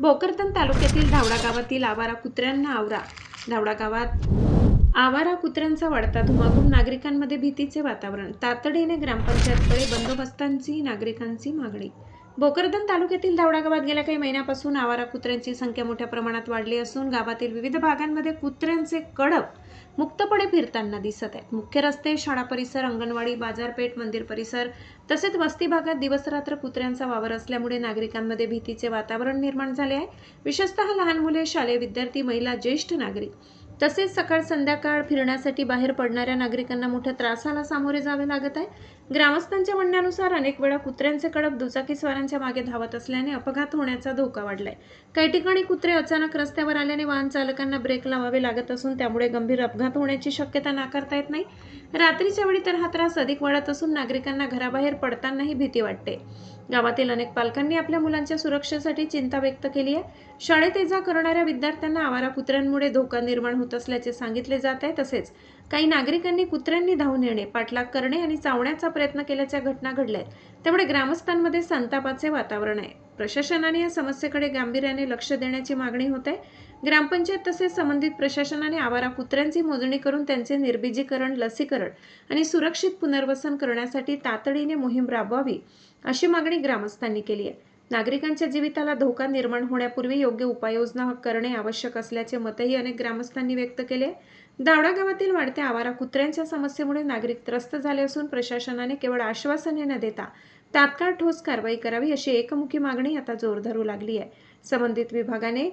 भोकरदन तालुक्यातील धावडा गावातील आवारा कुत्र्यांना आवरा. धावडा गावात आवारा कुत्र्यांचा वाढता धुमाकूळ, नागरिकांमध्ये भीतीचे वातावरण. तातडीने ग्रामपंचायतकडे बंदोबस्तांची नागरिकांची मागणी. भोकरदन तालुक्यातील धावडा गावात गेल्या काही महिन्यापासून आवारा कुत्र्यांची संख्या मोठ्या प्रमाणात वाढली असून गावातील विविध भागांमध्ये कुत्र्यांचे कळप मुक्तपणे फिरताना दिसत आहेत. मुख्य रस्ते, शाळा परिसर, अंगणवाडी, बाजारपेठ, मंदिर परिसर तसेच वस्ती भागात दिवसरात्र कुत्र्यांचा वावर असल्यामुळे नागरिकांमध्ये भीतीचे वातावरण निर्माण झाले आहे. विशेषतः लहान मुले, शालेय विद्यार्थी, महिला, ज्येष्ठ नागरिक तसेच सकाळ संध्याकाळ फिरण्यासाठी बाहेर पडणाऱ्या नागरिकांना मोठ्या त्रासाला सामोरे जावे लागत आहे. ग्रामस्थांच्या म्हणण्यानुसार अनेक वेळा कुत्र्यांचे कळप दुचाकीस्वारांच्या मागे धावत असल्याने अपघात होण्याचा धोका वाढलाय. काही ठिकाणी कुत्रे अचानक रस्त्यावर आल्याने वाहन चालकांना ब्रेक लावावे लागत असून त्यामुळे गंभीर अपघात होण्याची शक्यता नाकारता येत नाही. रात्रीच्या वेळी तर हा त्रास अधिक वाढत असून नागरिकांना घराबाहेर पडतानाही भीती वाटते. गावातील अनेक पालकांनी आपल्या मुलांच्या सुरक्षेसाठी चिंता व्यक्त केली आहे. शाळेत ये-जा करणाऱ्या विद्यार्थ्यांना आवारा कुत्र्यांमुळे धोका निर्माण होत असल्याचे सांगितले जात आहे. तसेच काही नागरिकांनी कुत्र्यांनी धावून येणे, पाठलाग करणे आणि चावण्याचा प्रयत्न केल्याच्या घटना घडल्या आहेत. त्यामुळे ग्रामस्थांमध्ये संतापाचे वातावरण आहे. प्रशासनाने या समस्येकडे गांभीर्याने लक्ष देण्याची मागणी होते. ग्रामपंचायत तसेच संबंधित प्रशासनाने आवारा कुत्र्यांची मोजणी करून त्यांचे निर्बीजीकरण, लसीकरण आणि सुरक्षित पुनर्वसन करण्यासाठी तातडीने मोहीम राबवावी अशी मागणी ग्रामस्थांनी केली आहे. नागरिकांच्या जीविताला धोका निर्माण होण्यापूर्वी योग्य उपाययोजना करणे आवश्यक असल्याचे मतही अनेक ग्रामस्थांनी व्यक्त केले. धावडा गावातील वाढत्या आवारा कुत्र्यांच्या समस्येमुळे नागरिक त्रस्त झाले असून प्रशासनाने केवळ आश्वासने न देता तात्काळ ठोस कारवाई करावी अशी एकमुखी मागणी आता जोर धरू लागली आहे. संबंधित विभागाने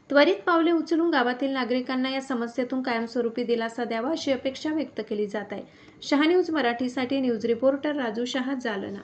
त्वरित पावले उचलून गावातील नागरिकांना या समस्येतून कायमस्वरूपी दिलासा द्यावा अशी अपेक्षा व्यक्त केली जात आहे. शहा न्यूज मराठीसाठी न्यूज रिपोर्टर राजू शहा, जालना.